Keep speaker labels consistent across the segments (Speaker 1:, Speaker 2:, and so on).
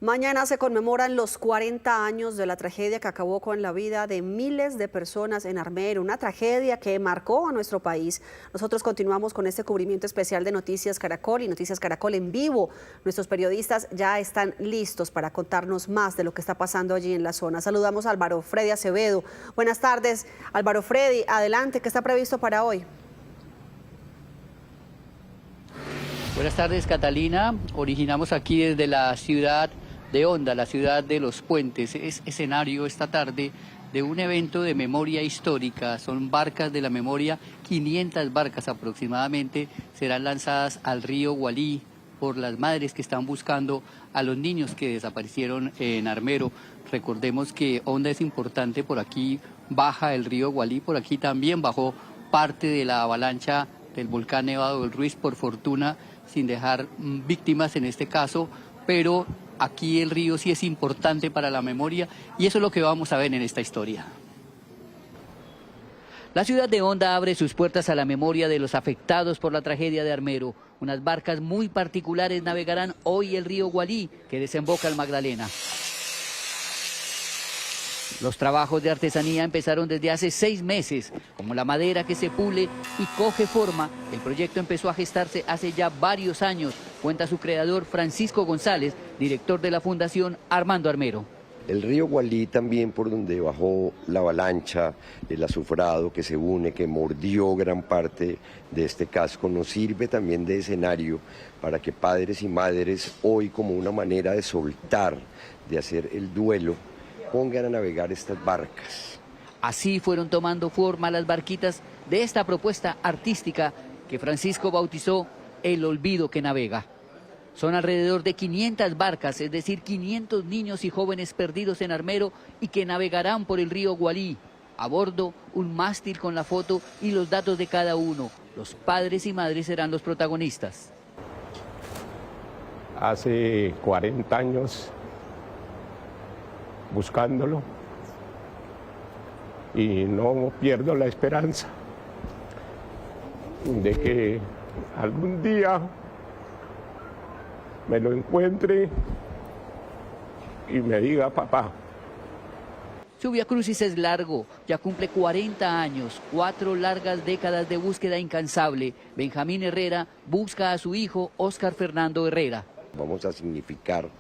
Speaker 1: Mañana se conmemoran los 40 años de la tragedia que acabó con la vida de miles de personas en Armero, una tragedia que marcó a nuestro país. Nosotros continuamos con este cubrimiento especial de Noticias Caracol y Noticias Caracol en vivo. Nuestros periodistas ya están listos para contarnos más de lo que está pasando allí en la zona. Saludamos a Álvaro Freddy Acevedo. Buenas tardes, Álvaro Freddy. Adelante, ¿qué está previsto para hoy?
Speaker 2: Buenas tardes, Catalina. Originamos aquí desde la ciudad de Honda, la ciudad de los puentes. Es escenario esta tarde de un evento de memoria histórica. Son barcas de la memoria, 500 barcas aproximadamente, serán lanzadas al río Gualí por las madres que están buscando a los niños que desaparecieron en Armero. Recordemos que Honda es importante, por aquí baja el río Gualí, por aquí también bajó parte de la avalancha del volcán Nevado del Ruiz, por fortuna sin dejar víctimas en este caso, pero aquí el río sí es importante para la memoria y eso es lo que vamos a ver en esta historia. La ciudad de Honda abre sus puertas a la memoria de los afectados por la tragedia de Armero. Unas barcas muy particulares navegarán hoy el río Gualí, que desemboca al Magdalena. Los trabajos de artesanía empezaron desde hace 6 meses. Como la madera que se pule y coge forma, el proyecto empezó a gestarse hace ya varios años, cuenta su creador Francisco González, director de la Fundación Armando Armero.
Speaker 3: El río Gualí también, por donde bajó la avalancha, el azufrado que se une, que mordió gran parte de este casco, nos sirve también de escenario para que padres y madres hoy, como una manera de soltar, de hacer el duelo, pongan a navegar estas barcas.
Speaker 2: Así fueron tomando forma las barquitas de esta propuesta artística que Francisco bautizó El Olvido que Navega. Son alrededor de 500 barcas, es decir, 500 niños y jóvenes perdidos en Armero y que navegarán por el río Gualí. A bordo, un mástil con la foto y los datos de cada uno. Los padres y madres serán los protagonistas.
Speaker 4: Hace 40 años buscándolo y no pierdo la esperanza de que algún día me lo encuentre y me diga papá.
Speaker 2: Su Vía Crucis es largo, ya cumple 40 años, 4 largas décadas de búsqueda incansable. Benjamín Herrera busca a su hijo Óscar Fernando Herrera.
Speaker 3: Vamos a significar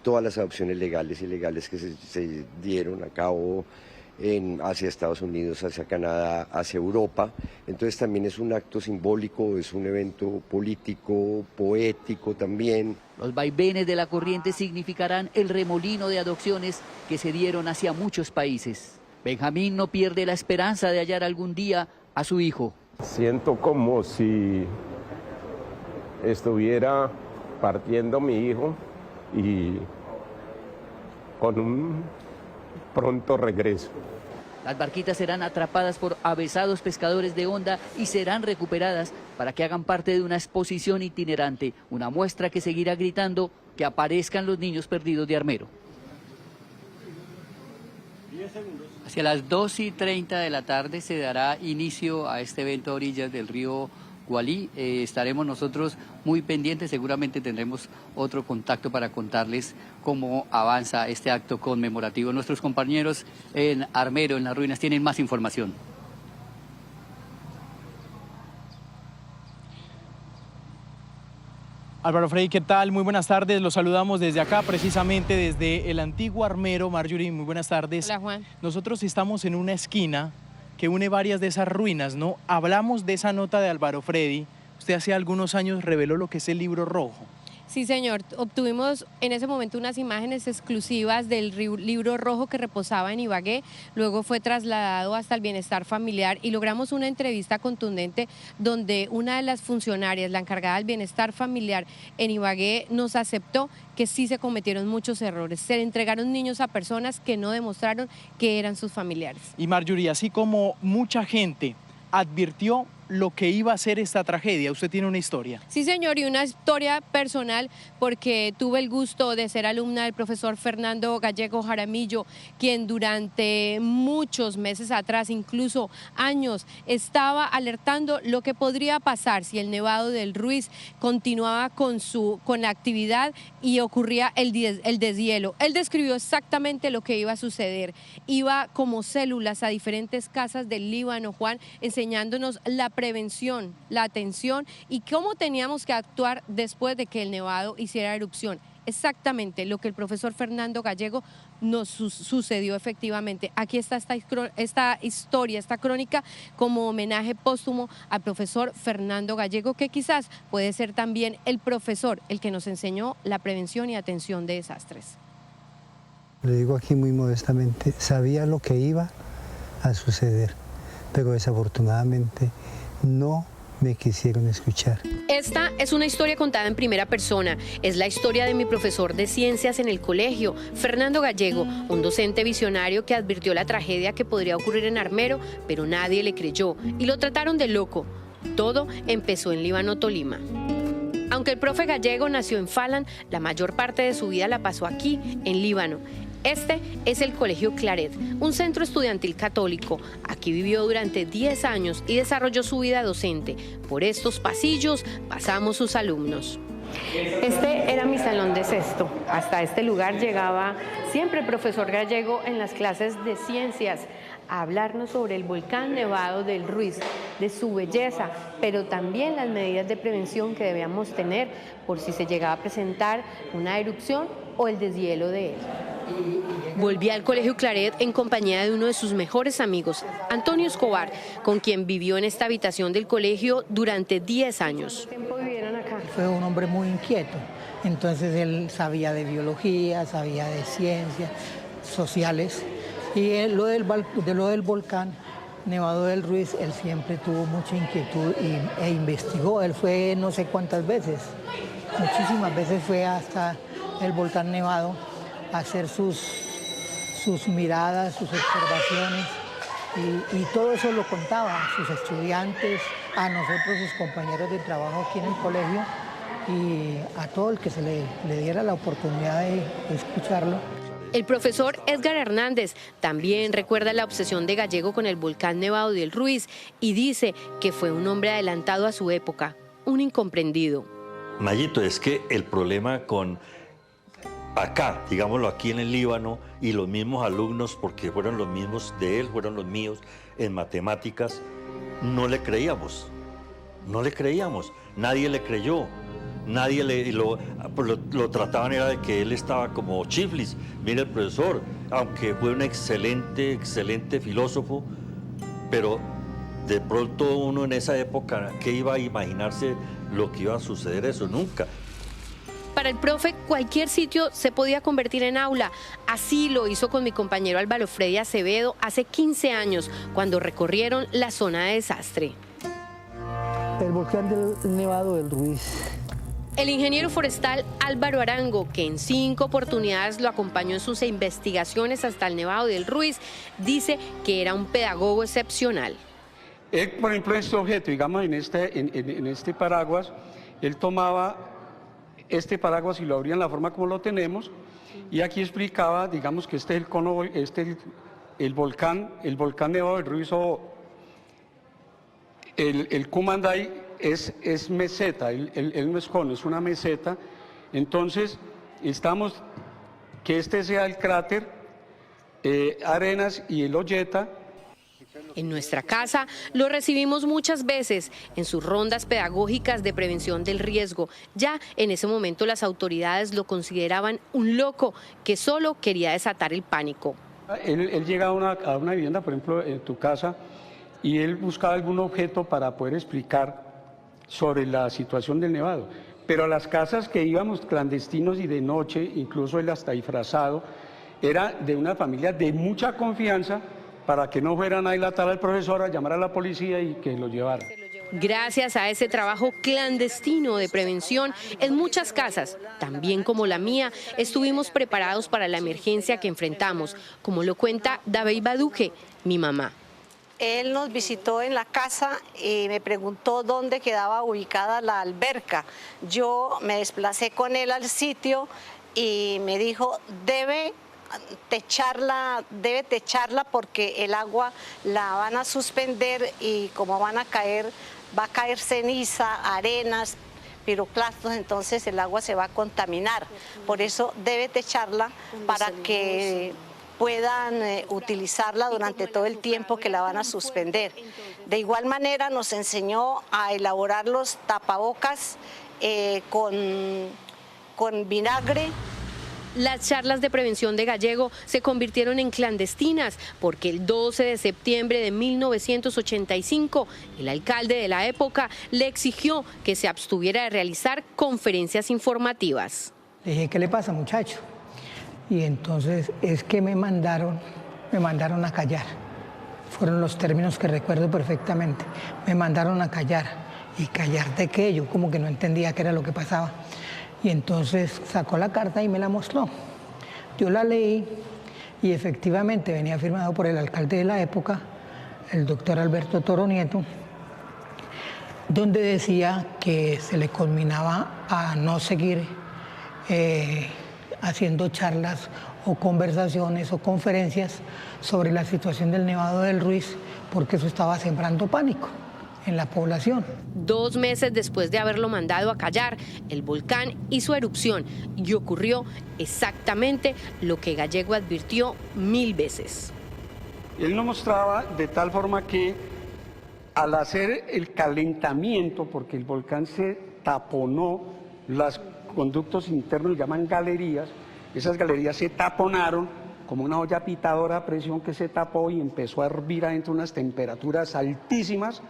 Speaker 3: todas las adopciones legales y ilegales que se dieron a cabo hacia Estados Unidos, hacia Canadá, hacia Europa. Entonces también es un acto simbólico, es un evento político, poético también.
Speaker 2: Los vaivenes de la corriente significarán el remolino de adopciones que se dieron hacia muchos países. Benjamín no pierde la esperanza de hallar algún día a su hijo.
Speaker 4: Siento como si estuviera partiendo mi hijo y con un pronto regreso.
Speaker 2: Las barquitas serán atrapadas por avesados pescadores de Honda y serán recuperadas para que hagan parte de una exposición itinerante, una muestra que seguirá gritando que aparezcan los niños perdidos de Armero. Hacia las 2:30 de la tarde se dará inicio a este evento a orillas del río Gualí. Estaremos nosotros muy pendientes, seguramente tendremos otro contacto para contarles cómo avanza este acto conmemorativo. Nuestros compañeros en Armero, en las ruinas, tienen más información.
Speaker 5: Álvaro Freddy, ¿qué tal? Muy buenas tardes, los saludamos desde acá, precisamente desde el antiguo Armero. Marjorie, muy buenas tardes.
Speaker 6: Hola, Juan.
Speaker 5: Nosotros estamos en una esquina que une varias de esas ruinas, ¿no? Hablamos de esa nota de Álvaro Freddy. Usted hace algunos años reveló lo que es el libro rojo.
Speaker 6: Sí, señor. Obtuvimos en ese momento unas imágenes exclusivas del libro rojo que reposaba en Ibagué, luego fue trasladado hasta el bienestar familiar y logramos una entrevista contundente donde una de las funcionarias, la encargada del bienestar familiar en Ibagué, nos aceptó que sí se cometieron muchos errores. Se entregaron niños a personas que no demostraron que eran sus familiares.
Speaker 5: Y Marjorie, así como mucha gente advirtió lo que iba a ser esta tragedia. Usted tiene una historia.
Speaker 6: Sí, señor, y una historia personal porque tuve el gusto de ser alumna del profesor Fernando Gallego Jaramillo, quien durante muchos meses atrás, incluso años, estaba alertando lo que podría pasar si el Nevado del Ruiz continuaba con la actividad y ocurría el deshielo. Él describió exactamente lo que iba a suceder. Iba como células a diferentes casas del Líbano, Juan, enseñándonos la prevención, la atención y cómo teníamos que actuar después de que el Nevado hiciera erupción. Exactamente lo que el profesor Fernando Gallego nos sucedió efectivamente. Aquí está esta historia, esta crónica como homenaje póstumo al profesor Fernando Gallego, que quizás puede ser también el profesor, el que nos enseñó la prevención y atención de desastres.
Speaker 7: Le digo aquí muy modestamente, sabía lo que iba a suceder, pero desafortunadamente no me quisieron escuchar.
Speaker 8: Esta es una historia contada en primera persona. Es la historia de mi profesor de ciencias en el colegio, Fernando Gallego, un docente visionario que advirtió la tragedia que podría ocurrir en Armero, pero nadie le creyó y lo trataron de loco. Todo empezó en Líbano, Tolima. Aunque el profe Gallego nació en Falan, la mayor parte de su vida la pasó aquí, en Líbano. Este es el Colegio Claret, un centro estudiantil católico. Aquí vivió durante 10 años y desarrolló su vida docente. Por estos pasillos pasamos sus alumnos. Este era mi salón de sexto. Hasta este lugar llegaba siempre el profesor Gallego en las clases de ciencias a hablarnos sobre el volcán Nevado del Ruiz, de su belleza, pero también las medidas de prevención que debíamos tener por si se llegaba a presentar una erupción o el deshielo de él. Volví al Colegio Claret en compañía de uno de sus mejores amigos, Antonio Escobar, con quien vivió en esta habitación del colegio durante 10 años.
Speaker 6: ¿Cuánto tiempo vivieron acá?
Speaker 9: Fue un hombre muy inquieto, entonces él sabía de biología, sabía de ciencias sociales y lo del volcán Nevado del Ruiz, él siempre tuvo mucha inquietud e investigó. Él fue no sé cuántas veces, muchísimas veces fue hasta el volcán Nevado a hacer sus miradas, sus observaciones y todo eso lo contaba a sus estudiantes, a nosotros, sus compañeros de trabajo aquí en el colegio y a todo el que se le diera la oportunidad de escucharlo.
Speaker 8: El profesor Edgar Hernández también recuerda la obsesión de Gallego con el volcán Nevado del Ruiz y dice que fue un hombre adelantado a su época, un incomprendido.
Speaker 10: Mayito, es que el problema con acá, digámoslo aquí en el Líbano, y los mismos alumnos, porque fueron los mismos de él, fueron los míos en matemáticas, no le creíamos, nadie le creyó. Nadie lo trataban era de que él estaba como chiflis. Mire el profesor, aunque fue un excelente filósofo, pero de pronto uno en esa época, ¿qué iba a imaginarse lo que iba a suceder eso? Nunca.
Speaker 8: Para el profe, cualquier sitio se podía convertir en aula. Así lo hizo con mi compañero Álvaro Freddy Acevedo hace 15 años, cuando recorrieron la zona de desastre.
Speaker 9: El volcán del Nevado del Ruiz.
Speaker 8: El ingeniero forestal Álvaro Arango, que en 5 oportunidades lo acompañó en sus investigaciones hasta el Nevado del Ruiz, dice que era un pedagogo excepcional.
Speaker 11: Él, por ejemplo, en este objeto, digamos en este paraguas, él tomaba este paraguas y lo abría en la forma como lo tenemos, y aquí explicaba, digamos que este es el cono, el volcán Nevado del Ruiz o el Kumanday. Es meseta, él no es cono, es una meseta. Entonces, estamos, que este sea el cráter, Arenas y el Olleta.
Speaker 8: En nuestra casa lo recibimos muchas veces en sus rondas pedagógicas de prevención del riesgo. Ya en ese momento las autoridades lo consideraban un loco que solo quería desatar el pánico.
Speaker 11: Él llegaba a una vivienda, por ejemplo, en tu casa, y él buscaba algún objeto para poder explicar sobre la situación del Nevado. Pero a las casas que íbamos clandestinos y de noche, incluso él hasta disfrazado, era de una familia de mucha confianza para que no fueran a dilatar al profesor, a llamar a la policía y que lo llevaran.
Speaker 8: Gracias a ese trabajo clandestino de prevención, en muchas casas, también como la mía, estuvimos preparados para la emergencia que enfrentamos, como lo cuenta David Baduque, mi mamá.
Speaker 12: Él nos visitó en la casa y me preguntó dónde quedaba ubicada la alberca. Yo me desplacé con él al sitio y me dijo, debe techarla porque el agua la van a suspender y como va a caer ceniza, arenas, piroclastos, entonces el agua se va a contaminar. Por eso debe techarla para que puedan utilizarla durante todo el tiempo que la van a suspender. De igual manera nos enseñó a elaborar los tapabocas con vinagre.
Speaker 8: Las charlas de prevención de Gallego se convirtieron en clandestinas porque el 12 de septiembre de 1985 el alcalde de la época le exigió que se abstuviera de realizar conferencias informativas.
Speaker 9: Le dije, ¿qué le pasa, muchacho? Y entonces es que me mandaron a callar. Fueron los términos que recuerdo perfectamente. Me mandaron a callar. ¿Y callar de qué? Yo como que no entendía qué era lo que pasaba. Y entonces sacó la carta y me la mostró. Yo la leí y efectivamente venía firmado por el alcalde de la época, el doctor Alberto Toro Nieto, donde decía que se le conminaba a no seguir haciendo charlas o conversaciones o conferencias sobre la situación del Nevado del Ruiz, porque eso estaba sembrando pánico en la población.
Speaker 8: 2 meses después de haberlo mandado a callar, el volcán hizo erupción y ocurrió exactamente lo que Gallego advirtió 1000 veces.
Speaker 11: Él nos mostraba de tal forma que al hacer el calentamiento, porque el volcán se taponó, los conductos internos llaman galerías, esas galerías se taponaron como una olla pitadora a presión que se tapó y empezó a hervir adentro unas temperaturas altísimas.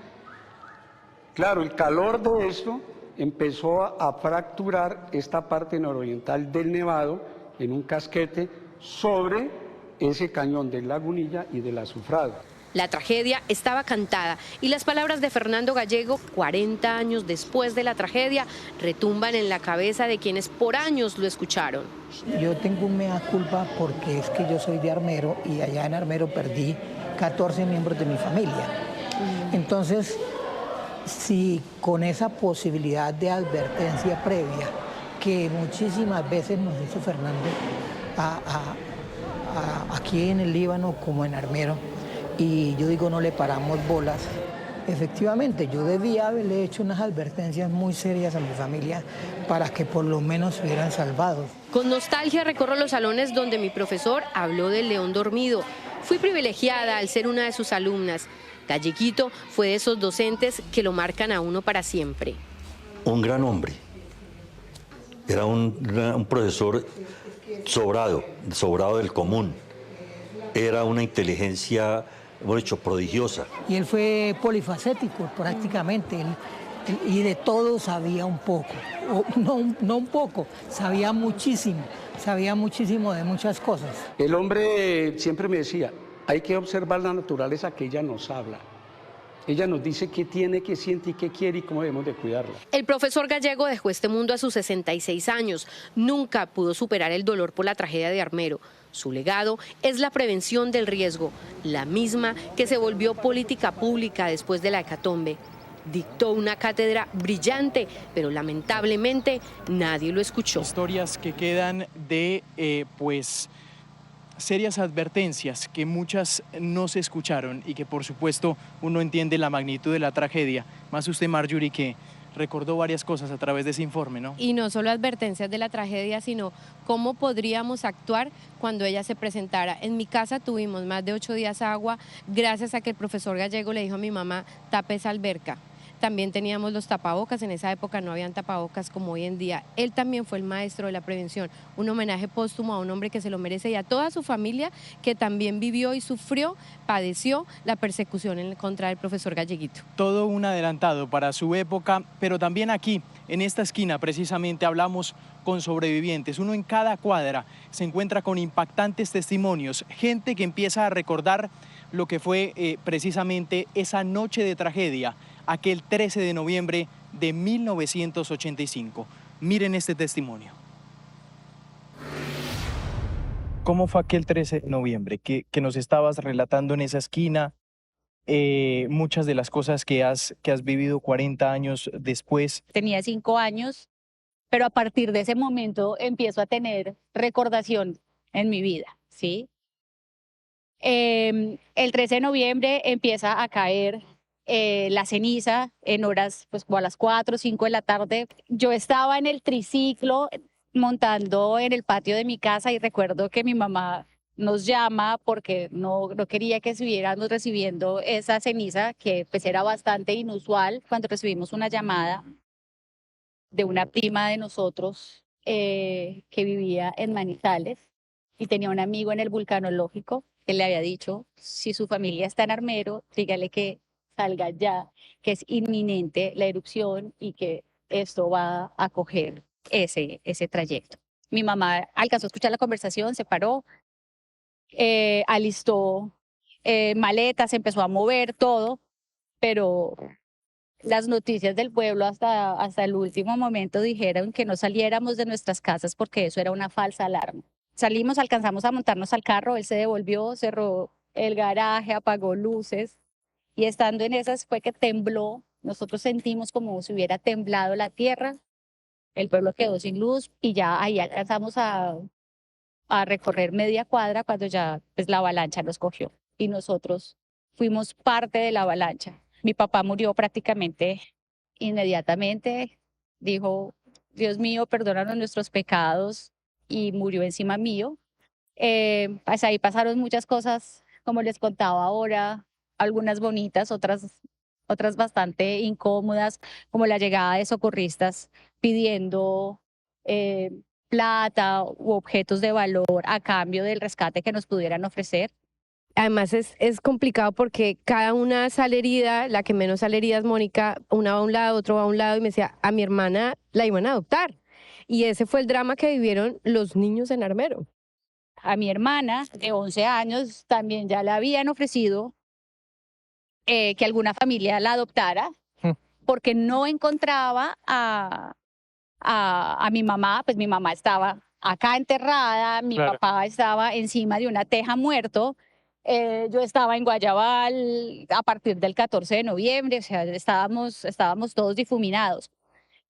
Speaker 11: Claro, el calor de esto empezó a fracturar esta parte nororiental del Nevado en un casquete sobre ese cañón de Lagunilla y del Azufrado.
Speaker 8: La tragedia estaba cantada y las palabras de Fernando Gallego, 40 años después de la tragedia, retumban en la cabeza de quienes por años lo escucharon.
Speaker 9: Yo tengo un mea culpa porque es que yo soy de Armero y allá en Armero perdí 14 miembros de mi familia. Entonces, si con esa posibilidad de advertencia previa que muchísimas veces nos hizo Fernando aquí en el Líbano como en Armero, y yo digo no le paramos bolas, efectivamente yo debía haberle hecho unas advertencias muy serias a mi familia para que por lo menos se hubieran salvado.
Speaker 8: Con nostalgia recorro los salones donde mi profesor habló del león dormido. Fui privilegiada al ser una de sus alumnas. Galleguito fue de esos docentes que lo marcan a uno para siempre.
Speaker 10: Un gran hombre. Era un profesor sobrado del común. Era una inteligencia, hemos dicho, prodigiosa.
Speaker 9: Y él fue polifacético prácticamente, y de todo sabía un poco, o no un poco, sabía muchísimo de muchas cosas.
Speaker 11: El hombre siempre me decía, hay que observar la naturaleza que ella nos habla. Ella nos dice qué tiene, qué siente y qué quiere y cómo debemos de cuidarla.
Speaker 8: El profesor Gallego dejó este mundo a sus 66 años. Nunca pudo superar el dolor por la tragedia de Armero. Su legado es la prevención del riesgo, la misma que se volvió política pública después de la hecatombe. Dictó una cátedra brillante, pero lamentablemente nadie lo escuchó.
Speaker 5: Historias que quedan de, serias advertencias que muchas no se escucharon y que por supuesto uno entiende la magnitud de la tragedia. Más usted, Marjorie, que recordó varias cosas a través de ese informe, ¿no?
Speaker 6: Y no solo advertencias de la tragedia, sino cómo podríamos actuar cuando ella se presentara. En mi casa tuvimos más de 8 días agua gracias a que el profesor Gallego le dijo a mi mamá, tape esa alberca. También teníamos los tapabocas, en esa época no habían tapabocas como hoy en día. Él también fue el maestro de la prevención, un homenaje póstumo a un hombre que se lo merece y a toda su familia que también vivió y sufrió, padeció la persecución en contra del profesor Galleguito.
Speaker 5: Todo un adelantado para su época, pero también aquí, en esta esquina, precisamente hablamos con sobrevivientes. Uno en cada cuadra se encuentra con impactantes testimonios, gente que empieza a recordar lo que fue precisamente esa noche de tragedia, aquel 13 de noviembre de 1985. Miren este testimonio. ¿Cómo fue aquel 13 de noviembre que nos estabas relatando en esa esquina? muchas de las cosas que has vivido 40 años después.
Speaker 13: Tenía 5 años, pero a partir de ese momento empiezo a tener recordación en mi vida, ¿sí? El 13 de noviembre empieza a caer la ceniza en horas, pues como a las 4 o 5 de la tarde. Yo estaba en el triciclo montando en el patio de mi casa y recuerdo que mi mamá nos llama porque no quería que estuviéramos recibiendo esa ceniza, que pues era bastante inusual, cuando recibimos una llamada de una prima de nosotros que vivía en Manizales y tenía un amigo en el vulcanológico que le había dicho: si su familia está en Armero, dígale que salga ya, que es inminente la erupción y que esto va a coger ese trayecto. Mi mamá alcanzó a escuchar la conversación, se paró, alistó maletas, empezó a mover todo, pero las noticias del pueblo hasta el último momento dijeron que no saliéramos de nuestras casas porque eso era una falsa alarma. Salimos, alcanzamos a montarnos al carro, él se devolvió, cerró el garaje, apagó luces y estando en esas fue que tembló. Nosotros sentimos como si hubiera temblado la tierra, el pueblo quedó sin luz y ya ahí alcanzamos a recorrer media cuadra cuando ya pues, la avalancha nos cogió y nosotros fuimos parte de la avalancha. Mi papá murió prácticamente inmediatamente, dijo: Dios mío, perdónanos nuestros pecados, y murió encima mío. Pues ahí pasaron muchas cosas, como les contaba ahora, algunas bonitas, otras bastante incómodas, como la llegada de socorristas pidiendo plata u objetos de valor a cambio del rescate que nos pudieran ofrecer.
Speaker 6: Además es complicado porque cada una sale herida, la que menos sale herida es Mónica, una va a un lado, otro va a un lado, y me decía, a mi hermana la iban a adoptar. Y ese fue el drama que vivieron los niños en Armero.
Speaker 13: A mi hermana de 11 años también ya le habían ofrecido que alguna familia la adoptara porque no encontraba a mi mamá. Pues mi mamá estaba acá enterrada, mi papá estaba encima de una teja muerto. Yo estaba en Guayabal a partir del 14 de noviembre, o sea, estábamos todos difuminados.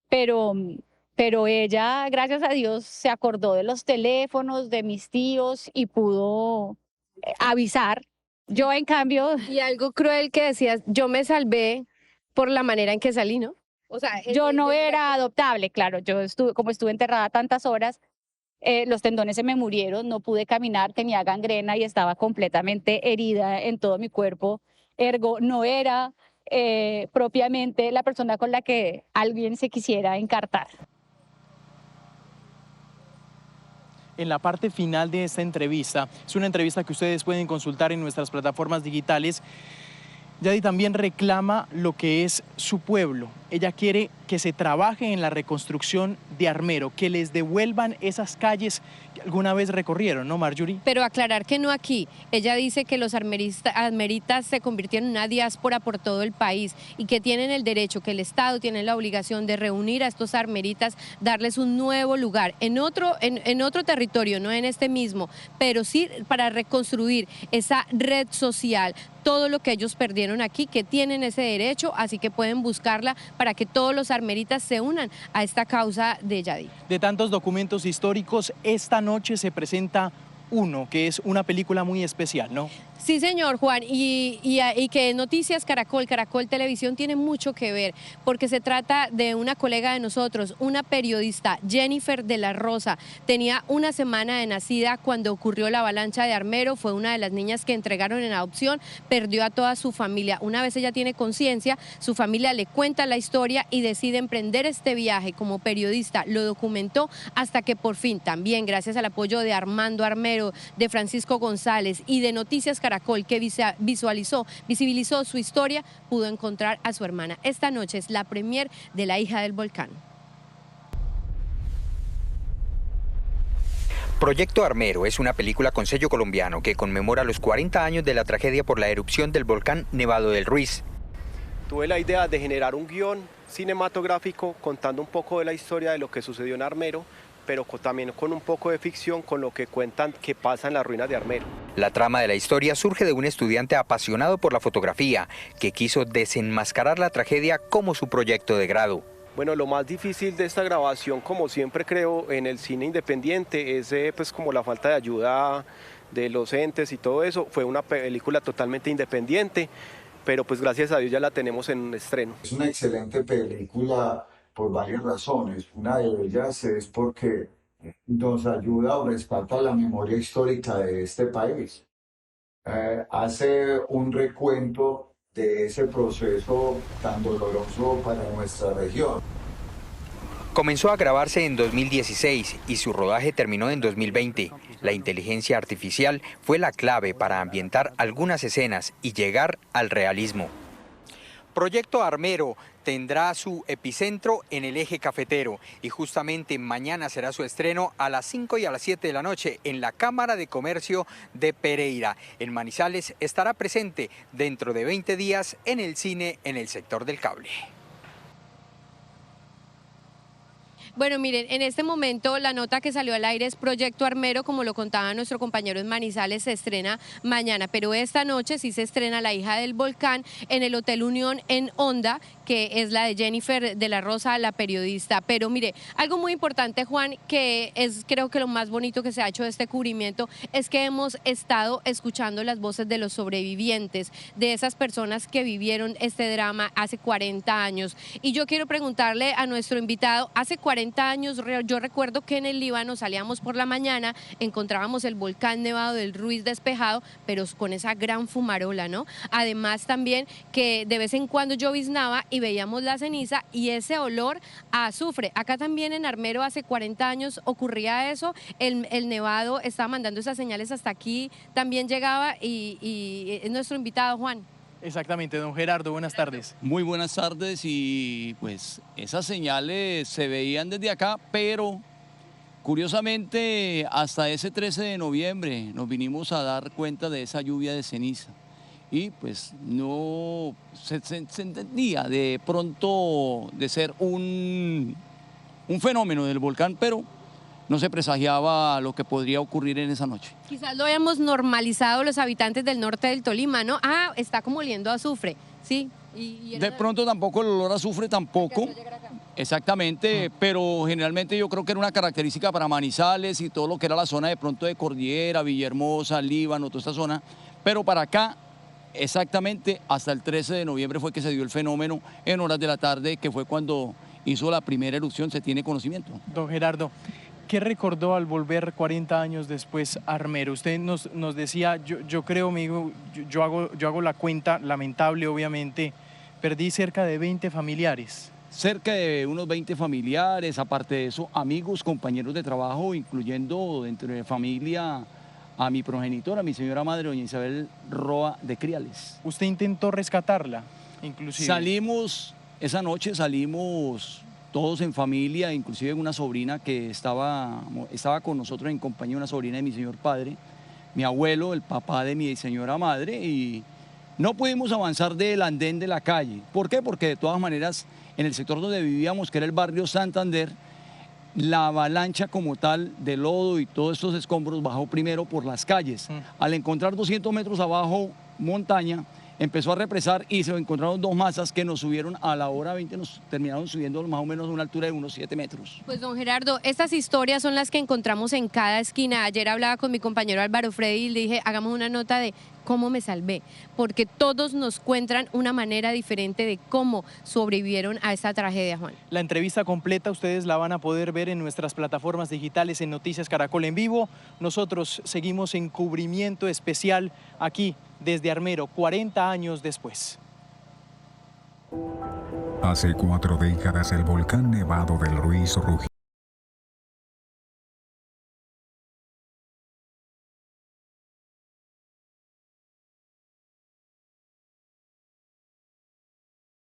Speaker 13: Pero ella, gracias a Dios, se acordó de los teléfonos de mis tíos y pudo avisar. Yo, en cambio...
Speaker 6: Y algo cruel que decías, yo me salvé por la manera en que salí, ¿no?
Speaker 13: O sea, yo no era adoptable, claro. Como estuve enterrada tantas horas, los tendones se me murieron, no pude caminar, tenía gangrena y estaba completamente herida en todo mi cuerpo. Ergo, no era propiamente la persona con la que alguien se quisiera encartar.
Speaker 5: En la parte final de esta entrevista, es una entrevista que ustedes pueden consultar en nuestras plataformas digitales, Yadi también reclama lo que es su pueblo. Ella quiere que se trabaje en la reconstrucción de Armero, que les devuelvan esas calles que alguna vez recorrieron, ¿no, Marjorie?
Speaker 6: Pero aclarar que no aquí. Ella dice que los armeritas se convirtieron en una diáspora por todo el país y que tienen el derecho, que el Estado tiene la obligación de reunir a estos armeritas, darles un nuevo lugar, en otro territorio, no en este mismo, pero sí para reconstruir esa red social, todo lo que ellos perdieron aquí, que tienen ese derecho, así que pueden buscarla para que todos los armeritas se unan a esta causa de Yadi.
Speaker 5: De tantos documentos históricos, esta noche se presenta uno, que es una película muy especial, ¿no?
Speaker 6: Sí, señor Juan, y que Noticias Caracol Televisión tiene mucho que ver, porque se trata de una colega de nosotros, una periodista, Jennifer de la Rosa. Tenía una semana de nacida cuando ocurrió la avalancha de Armero, fue una de las niñas que entregaron en adopción, perdió a toda su familia. Una vez ella tiene conciencia, su familia le cuenta la historia y decide emprender este viaje como periodista. Lo documentó hasta que por fin, también gracias al apoyo de Armando Armero, de Francisco González y de Noticias Caracol, que visibilizó su historia, pudo encontrar a su hermana. Esta noche es la premier de La hija del volcán.
Speaker 14: Proyecto Armero es una película con sello colombiano que conmemora los 40 años de la tragedia por la erupción del volcán Nevado del Ruiz.
Speaker 15: Tuve la idea de generar un guión cinematográfico contando un poco de la historia de lo que sucedió en Armero, pero también con un poco de ficción con lo que cuentan que pasa en las ruinas de Armero.
Speaker 14: La trama de la historia surge de un estudiante apasionado por la fotografía que quiso desenmascarar la tragedia como su proyecto de grado.
Speaker 15: Bueno, lo más difícil de esta grabación, como siempre creo en el cine independiente, es pues como la falta de ayuda de los entes y todo eso. Fue una película totalmente independiente, pero pues gracias a Dios ya la tenemos en estreno.
Speaker 16: Es una excelente película por varias razones. Una de ellas es porque nos ayuda o respalda la memoria histórica de este país. Hace un recuento de ese proceso tan doloroso para nuestra región.
Speaker 14: Comenzó a grabarse en 2016 y su rodaje terminó en 2020. La inteligencia artificial fue la clave para ambientar algunas escenas y llegar al realismo. Proyecto Armero tendrá su epicentro en el eje cafetero y justamente mañana será su estreno a las 5 y a las 7 de la noche en la Cámara de Comercio de Pereira. En Manizales estará presente dentro de 20 días en el cine en el sector del cable.
Speaker 6: Bueno, miren, en este momento la nota que salió al aire es Proyecto Armero, como lo contaba nuestro compañero en Manizales, se estrena mañana, pero esta noche sí se estrena La hija del volcán en el Hotel Unión en Honda, que es la de Jennifer de la Rosa, la periodista. Pero mire, algo muy importante, Juan, que es creo que lo más bonito que se ha hecho de este cubrimiento, es que hemos estado escuchando las voces de los sobrevivientes, de esas personas que vivieron este drama hace 40 años. Y yo quiero preguntarle a nuestro invitado, hace 40 años, yo recuerdo que en el Líbano salíamos por la mañana, encontrábamos el volcán Nevado del Ruiz despejado, pero con esa gran fumarola, ¿no? Además también que de vez en cuando lloviznaba y veíamos la ceniza y ese olor a azufre. Acá también en Armero hace 40 años ocurría eso, el Nevado estaba mandando esas señales hasta aquí, también llegaba y es nuestro invitado, Juan.
Speaker 5: Exactamente, don Gerardo, buenas tardes.
Speaker 17: Muy buenas tardes y pues esas señales se veían desde acá, pero curiosamente hasta ese 13 de noviembre nos vinimos a dar cuenta de esa lluvia de ceniza y pues no se entendía de pronto de ser un fenómeno del volcán, pero no se presagiaba lo que podría ocurrir en esa noche.
Speaker 6: Quizás lo habíamos normalizado los habitantes del norte del Tolima, ¿no? Ah, está como oliendo a azufre, sí.
Speaker 17: De pronto tampoco el olor a azufre tampoco, exactamente, pero generalmente yo creo que era una característica para Manizales y todo lo que era la zona de pronto de Cordillera, Villahermosa, Líbano, toda esta zona, pero para acá exactamente hasta el 13 de noviembre fue que se dio el fenómeno en horas de la tarde, que fue cuando hizo la primera erupción, se tiene conocimiento.
Speaker 5: Don Gerardo, ¿qué recordó al volver 40 años después a Armero? Usted nos decía, yo creo, amigo, yo hago la cuenta, lamentable obviamente, perdí cerca de 20 familiares.
Speaker 17: Cerca de unos 20 familiares, aparte de eso, amigos, compañeros de trabajo, incluyendo dentro de familia a mi progenitora, a mi señora madre, doña Isabel Roa de Criales.
Speaker 5: ¿Usted intentó rescatarla, inclusive?
Speaker 17: Esa noche salimos todos en familia, inclusive una sobrina que estaba con nosotros en compañía, una sobrina de mi señor padre, mi abuelo, el papá de mi señora madre, y no pudimos avanzar del andén de la calle. ¿Por qué? Porque de todas maneras, en el sector donde vivíamos, que era el barrio Santander, la avalancha como tal de lodo y todos estos escombros bajó primero por las calles. Al encontrar 200 metros abajo montaña, empezó a represar y se encontraron dos masas que nos subieron a la hora 20, nos terminaron subiendo más o menos a una altura de unos 7 metros.
Speaker 6: Pues don Gerardo, estas historias son las que encontramos en cada esquina. Ayer hablaba con mi compañero Álvaro Freddy y le dije, hagamos una nota de cómo me salvé, porque todos nos cuentan una manera diferente de cómo sobrevivieron a esta tragedia, Juan.
Speaker 5: La entrevista completa ustedes la van a poder ver en nuestras plataformas digitales en Noticias Caracol en vivo. Nosotros seguimos en cubrimiento especial aquí desde Armero, 40 años después.
Speaker 18: Hace 4 décadas el volcán Nevado del Ruiz rugió.